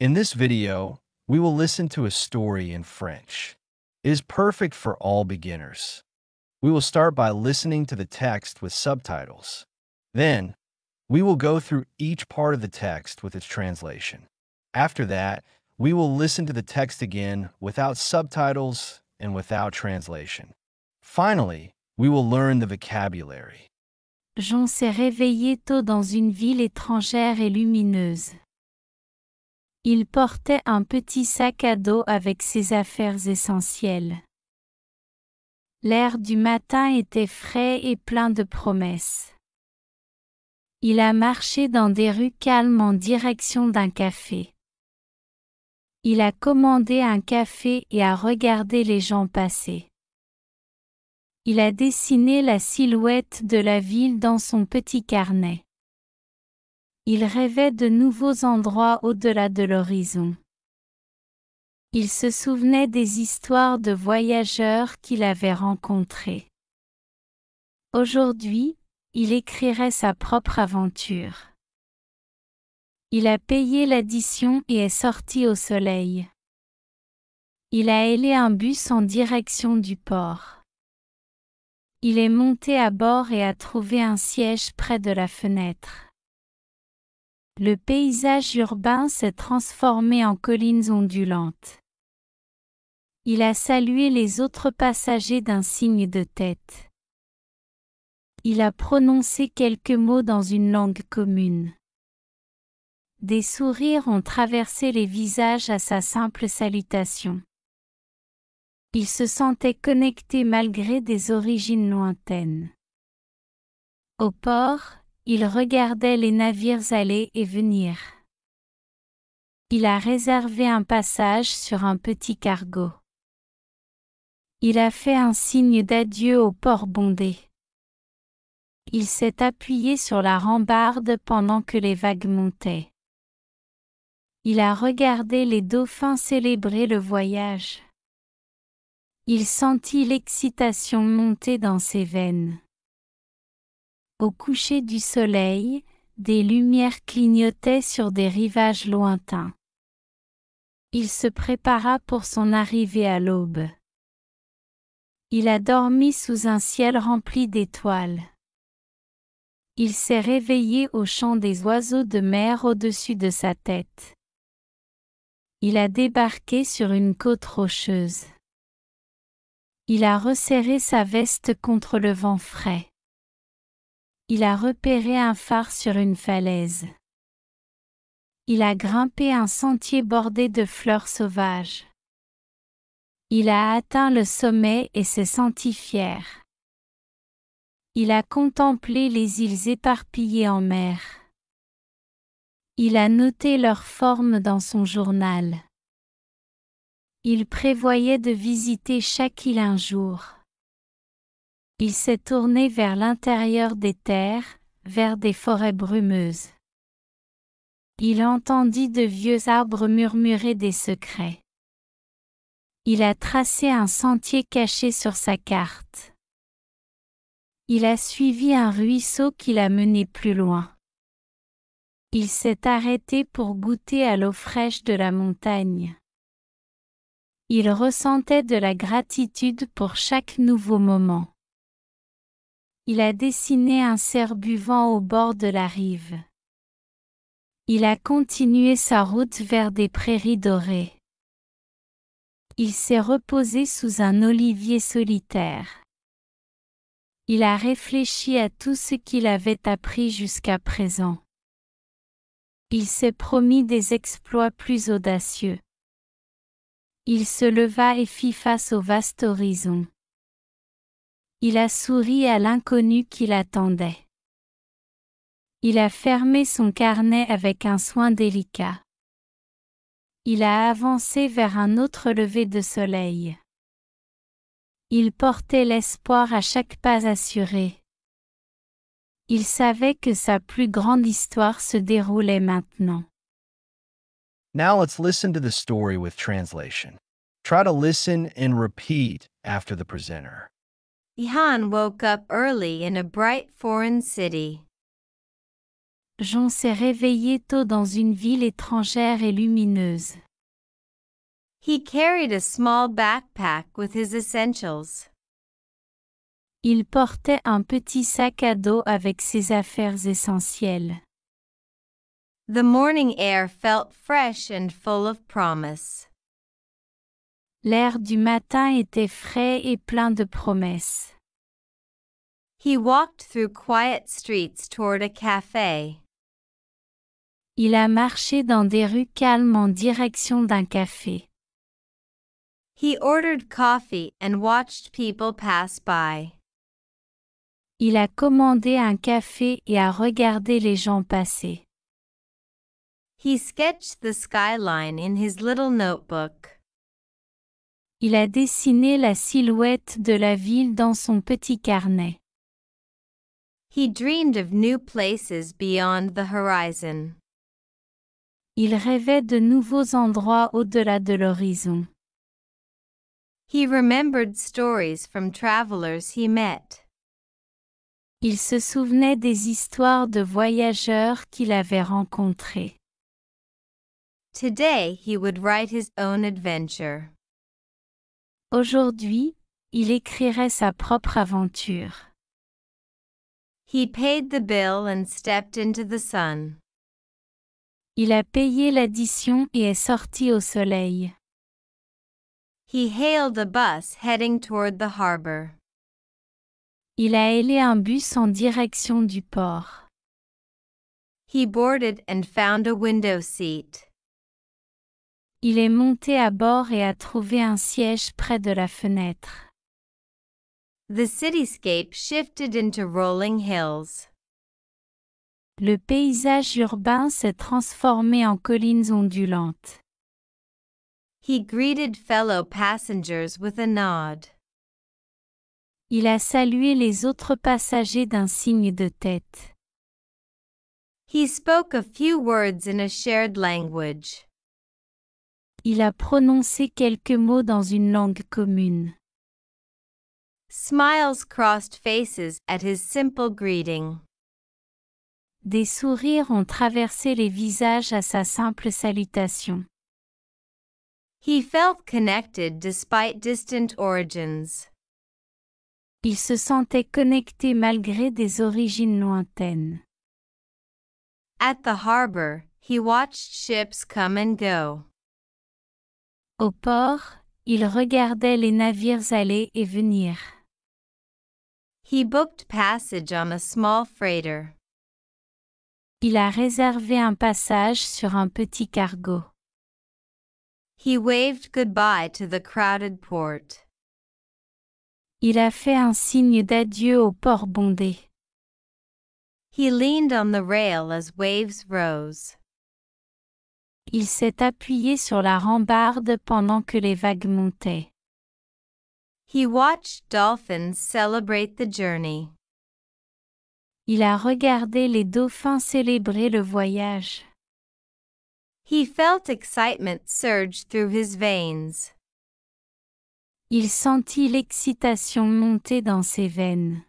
In this video, we will listen to a story in French. It is perfect for all beginners. We will start by listening to the text with subtitles. Then, we will go through each part of the text with its translation. After that, we will listen to the text again without subtitles and without translation. Finally, we will learn the vocabulary. Jean s'est réveillé tôt dans une ville étrangère et lumineuse. Il portait un petit sac à dos avec ses affaires essentielles. L'air du matin était frais et plein de promesses. Il a marché dans des rues calmes en direction d'un café. Il a commandé un café et a regardé les gens passer. Il a dessiné la silhouette de la ville dans son petit carnet. Il rêvait de nouveaux endroits au-delà de l'horizon. Il se souvenait des histoires de voyageurs qu'il avait rencontrés. Aujourd'hui, il écrirait sa propre aventure. Il a payé l'addition et est sorti au soleil. Il a hélé un bus en direction du port. Il est monté à bord et a trouvé un siège près de la fenêtre. Le paysage urbain s'est transformé en collines ondulantes. Il a salué les autres passagers d'un signe de tête. Il a prononcé quelques mots dans une langue commune. Des sourires ont traversé les visages à sa simple salutation. Il se sentait connecté malgré des origines lointaines. Au port, il regardait les navires aller et venir. Il a réservé un passage sur un petit cargo. Il a fait un signe d'adieu au port bondé. Il s'est appuyé sur la rambarde pendant que les vagues montaient. Il a regardé les dauphins célébrer le voyage. Il sentit l'excitation monter dans ses veines. Au coucher du soleil, des lumières clignotaient sur des rivages lointains. Il se prépara pour son arrivée à l'aube. Il a dormi sous un ciel rempli d'étoiles. Il s'est réveillé au chant des oiseaux de mer au-dessus de sa tête. Il a débarqué sur une côte rocheuse. Il a resserré sa veste contre le vent frais. Il a repéré un phare sur une falaise. Il a grimpé un sentier bordé de fleurs sauvages. Il a atteint le sommet et s'est senti fier. Il a contemplé les îles éparpillées en mer. Il a noté leurs formes dans son journal. Il prévoyait de visiter chaque île un jour. Il s'est tourné vers l'intérieur des terres, vers des forêts brumeuses. Il entendit de vieux arbres murmurer des secrets. Il a tracé un sentier caché sur sa carte. Il a suivi un ruisseau qui l'a mené plus loin. Il s'est arrêté pour goûter à l'eau fraîche de la montagne. Il ressentait de la gratitude pour chaque nouveau moment. Il a dessiné un cerf buvant au bord de la rive. Il a continué sa route vers des prairies dorées. Il s'est reposé sous un olivier solitaire. Il a réfléchi à tout ce qu'il avait appris jusqu'à présent. Il s'est promis des exploits plus audacieux. Il se leva et fit face au vaste horizon. Il a souri à l'inconnu qui l'attendait. Il a fermé son carnet avec un soin délicat. Il a avancé vers un autre lever de soleil. Il portait l'espoir à chaque pas assuré. Il savait que sa plus grande histoire se déroulait maintenant. Now let's listen to the story with translation. Try to listen and repeat after the presenter. Ihan woke up early in a bright foreign city. John s'est réveillé tôt dans une ville étrangère et lumineuse. He carried a small backpack with his essentials. Il portait un petit sac à dos avec ses affaires essentielles. The morning air felt fresh and full of promise. L'air du matin était frais et plein de promesses. He walked through quiet streets toward a cafe. Il a marché dans des rues calmes en direction d'un café. He ordered coffee and watched people pass by. Il a commandé un café et a regardé les gens passer. He sketched the skyline in his little notebook. Il a dessiné la silhouette de la ville dans son petit carnet. He dreamed of new places beyond the horizon. Il rêvait de nouveaux endroits au-delà de l'horizon. He remembered stories from travelers he met. Il se souvenait des histoires de voyageurs qu'il avait rencontrés. Today he would write his own adventure. Aujourd'hui, il écrirait sa propre aventure. He paid the bill and stepped into the sun. Il a payé l'addition et est sorti au soleil. He hailed a bus heading toward the harbor. Il a hélé un bus en direction du port. He boarded and found a window seat. Il est monté à bord et a trouvé un siège près de la fenêtre. The cityscape shifted into rolling hills. Le paysage urbain s'est transformé en collines ondulantes. He greeted fellow passengers with a nod. Il a salué les autres passagers d'un signe de tête. He spoke a few words in a shared language. Il a prononcé quelques mots dans une langue commune. Smiles crossed faces at his simple greeting. Des sourires ont traversé les visages à sa simple salutation. He felt connected despite distant origins. Il se sentait connecté malgré des origines lointaines. At the harbor, he watched ships come and go. Au port, il regardait les navires aller et venir. He booked passage on a small freighter. Il a réservé un passage sur un petit cargo. He waved goodbye to the crowded port. Il a fait un signe d'adieu au port bondé. He leaned on the rail as waves rose. Il s'est appuyé sur la rambarde pendant que les vagues montaient. He watched dolphins celebrate the journey. Il a regardé les dauphins célébrer le voyage. He felt excitement surge through his veins. Il sentit l'excitation monter dans ses veines.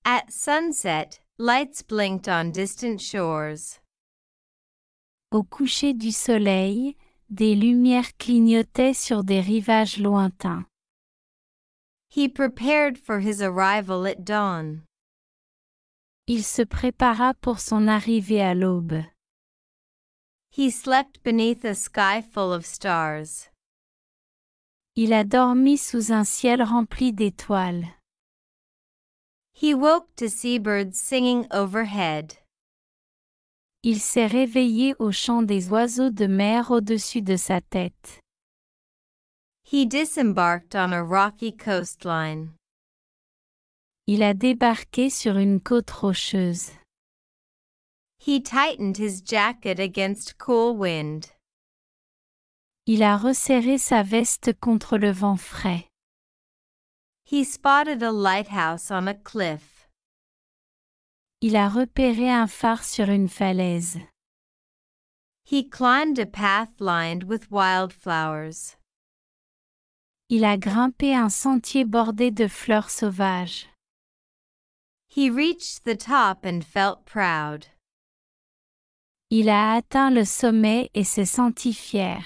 At sunset, lights blinked on distant shores. Au coucher du soleil, des lumières clignotaient sur des rivages lointains. He prepared for his arrival at dawn. Il se prépara pour son arrivée à l'aube. He slept beneath a sky full of stars. Il a dormi sous un ciel rempli d'étoiles. He woke to see birds singing overhead. Il s'est réveillé au chant des oiseaux de mer au-dessus de sa tête. He disembarked on a rocky coastline. Il a débarqué sur une côte rocheuse. He tightened his jacket against cool wind. Il a resserré sa veste contre le vent frais. He spotted a lighthouse on a cliff. Il a repéré un phare sur une falaise. He climbed a path lined with wildflowers. Il a grimpé un sentier bordé de fleurs sauvages. He reached the top and felt proud. Il a atteint le sommet et s'est senti fier.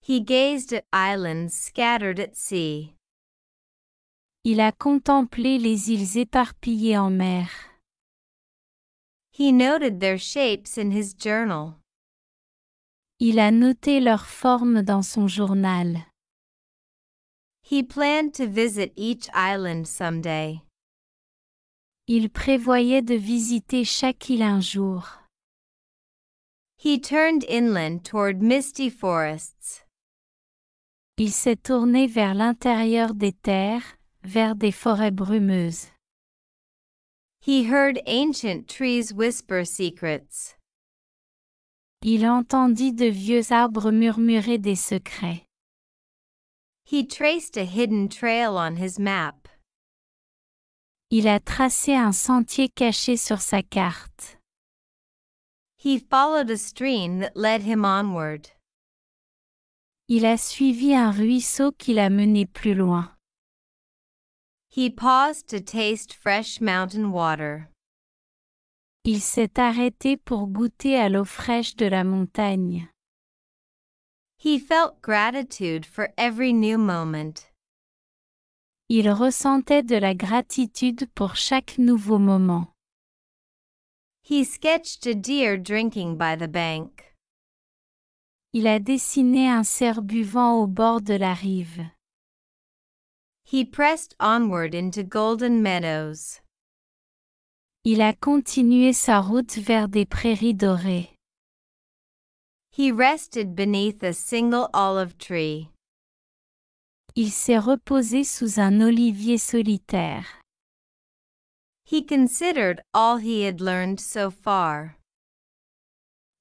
He gazed at islands scattered at sea. Il a contemplé les îles éparpillées en mer. He noted their shapes in his journal. Il a noté leurs formes dans son journal. He planned to visit each island someday. Il prévoyait de visiter chaque île un jour. He turned inland toward misty forests. Il s'est tourné vers l'intérieur des terres, vers des forêts brumeuses. He heard ancient trees whisper secrets. Il entendit de vieux arbres murmurer des secrets. He traced a hidden trail on his map. Il a tracé un sentier caché sur sa carte. He followed a stream that led him onward. Il a suivi un ruisseau qui l'a mené plus loin. He paused to taste fresh mountain water. Il s'est arrêté pour goûter à l'eau fraîche de la montagne. He felt gratitude for every new moment. Il ressentait de la gratitude pour chaque nouveau moment. He sketched a deer drinking by the bank. Il a dessiné un cerf buvant au bord de la rive. He pressed onward into golden meadows. Il a continué sa route vers des prairies dorées. He rested beneath a single olive tree. Il s'est reposé sous un olivier solitaire. He considered all he had learned so far.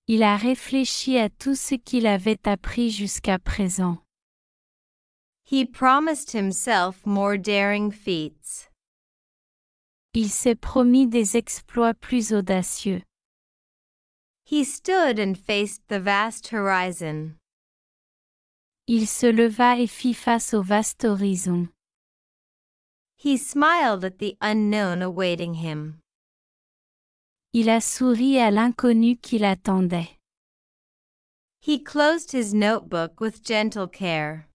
Il a réfléchi à tout ce qu'il avait appris jusqu'à présent. He promised himself more daring feats. Il s'est promis des exploits plus audacieux. He stood and faced the vast horizon. Il se leva et fit face au vaste horizon. He smiled at the unknown awaiting him. Il a souri à l'inconnu qui l'attendait. He closed his notebook with gentle care.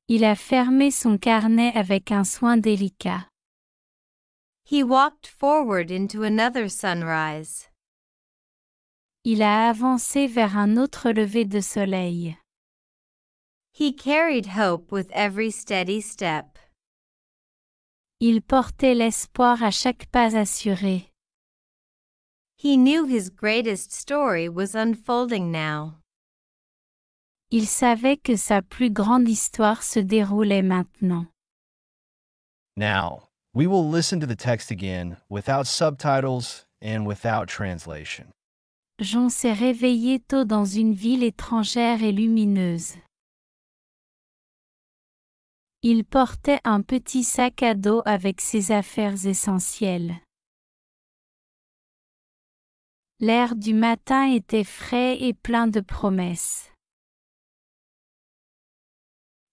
Il a fermé son carnet avec un soin délicat. He walked forward into another sunrise. Il a avancé vers un autre lever de soleil. He carried hope with every steady step. Il portait l'espoir à chaque pas assuré. He knew his greatest story was unfolding now. Il savait que sa plus grande histoire se déroulait maintenant. Now, we will listen to the text again without subtitles and without translation. John s'est réveillé tôt dans une ville étrangère et lumineuse. Il portait un petit sac à dos avec ses affaires essentielles. L'air du matin était frais et plein de promesses.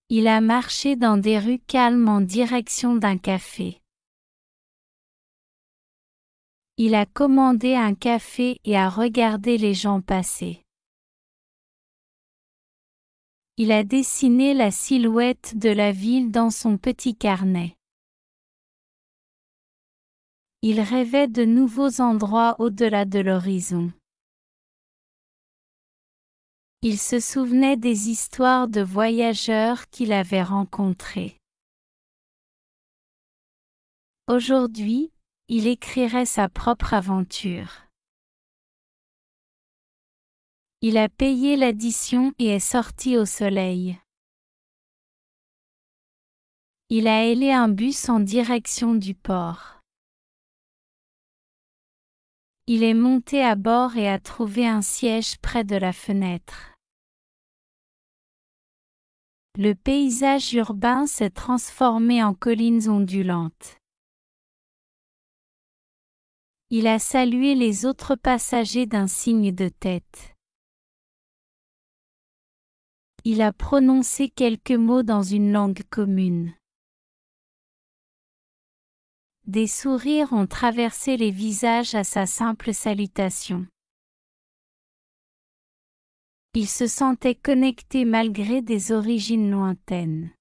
Il a marché dans des rues calmes en direction d'un café. Il a commandé un café et a regardé les gens passer. Il a dessiné la silhouette de la ville dans son petit carnet. Il rêvait de nouveaux endroits au-delà de l'horizon. Il se souvenait des histoires de voyageurs qu'il avait rencontrés. Aujourd'hui, il écrirait sa propre aventure. Il a payé l'addition et est sorti au soleil. Il a hélé un bus en direction du port. Il est monté à bord et a trouvé un siège près de la fenêtre. Le paysage urbain s'est transformé en collines ondulantes. Il a salué les autres passagers d'un signe de tête. Il a prononcé quelques mots dans une langue commune. Des sourires ont traversé les visages à sa simple salutation. Il se sentait connecté malgré des origines lointaines.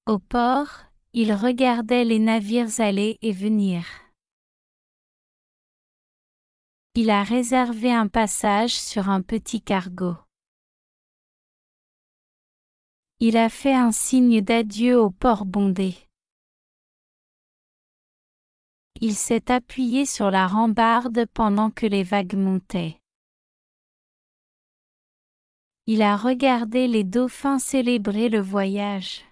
Au port, il regardait les navires aller et venir. Il a réservé un passage sur un petit cargo. Il a fait un signe d'adieu au port bondé. Il s'est appuyé sur la rambarde pendant que les vagues montaient. Il a regardé les dauphins célébrer le voyage.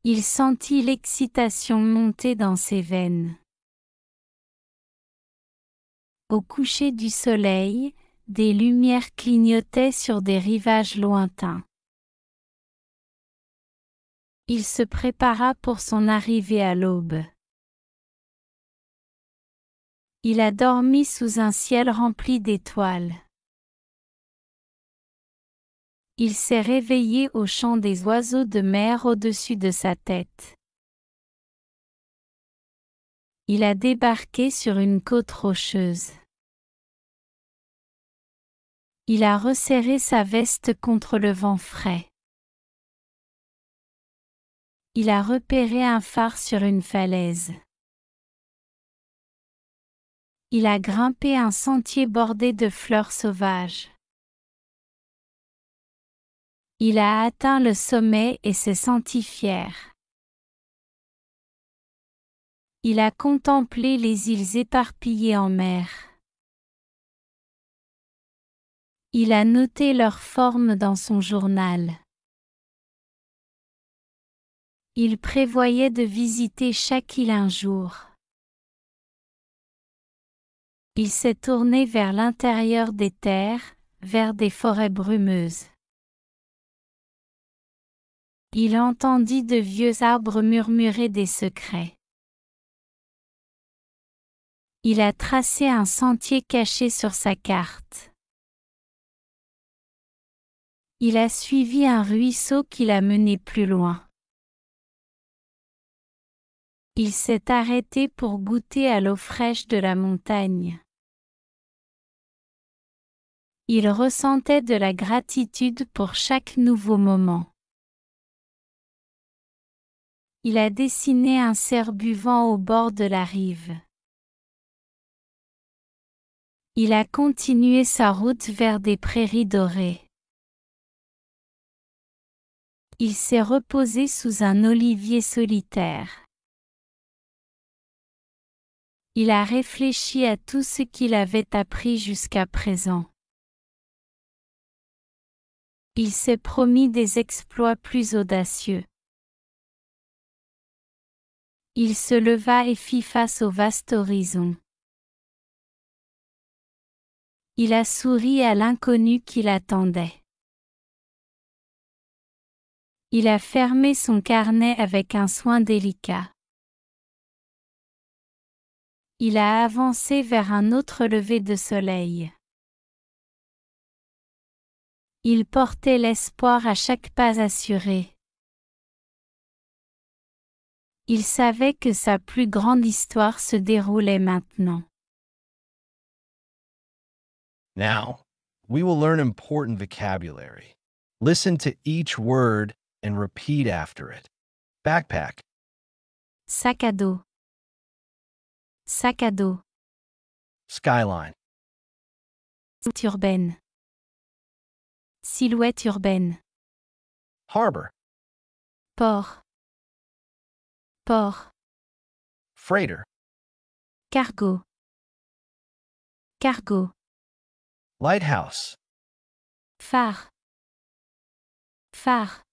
Il sentit l'excitation monter dans ses veines. Au coucher du soleil, des lumières clignotaient sur des rivages lointains. Il se prépara pour son arrivée à l'aube. Il a dormi sous un ciel rempli d'étoiles. Il s'est réveillé au chant des oiseaux de mer au-dessus de sa tête. Il a débarqué sur une côte rocheuse. Il a resserré sa veste contre le vent frais. Il a repéré un phare sur une falaise. Il a grimpé un sentier bordé de fleurs sauvages. Il a atteint le sommet et s'est senti fier. Il a contemplé les îles éparpillées en mer. Il a noté leurs formes dans son journal. Il prévoyait de visiter chaque île un jour. Il s'est tourné vers l'intérieur des terres, vers des forêts brumeuses. Il entendit de vieux arbres murmurer des secrets. Il a tracé un sentier caché sur sa carte. Il a suivi un ruisseau qui l'a mené plus loin. Il s'est arrêté pour goûter à l'eau fraîche de la montagne. Il ressentait de la gratitude pour chaque nouveau moment. Il a dessiné un cerf buvant au bord de la rive. Il a continué sa route vers des prairies dorées. Il s'est reposé sous un olivier solitaire. Il a réfléchi à tout ce qu'il avait appris jusqu'à présent. Il s'est promis des exploits plus audacieux. Il se leva et fit face au vaste horizon. Il a souri à l'inconnu qui l'attendait. Il a fermé son carnet avec un soin délicat. Il a avancé vers un autre lever de soleil. Il portait l'espoir à chaque pas assuré. Il savait que sa plus grande histoire se déroulait maintenant. Now, we will learn important vocabulary. Listen to each word and repeat after it. Backpack, Sac à dos. Sac à dos. skyline, Silhouette urbaine. Silhouette urbaine. harbor, Port. Port. freighter, Cargo. Cargo. lighthouse, Phare. Phare.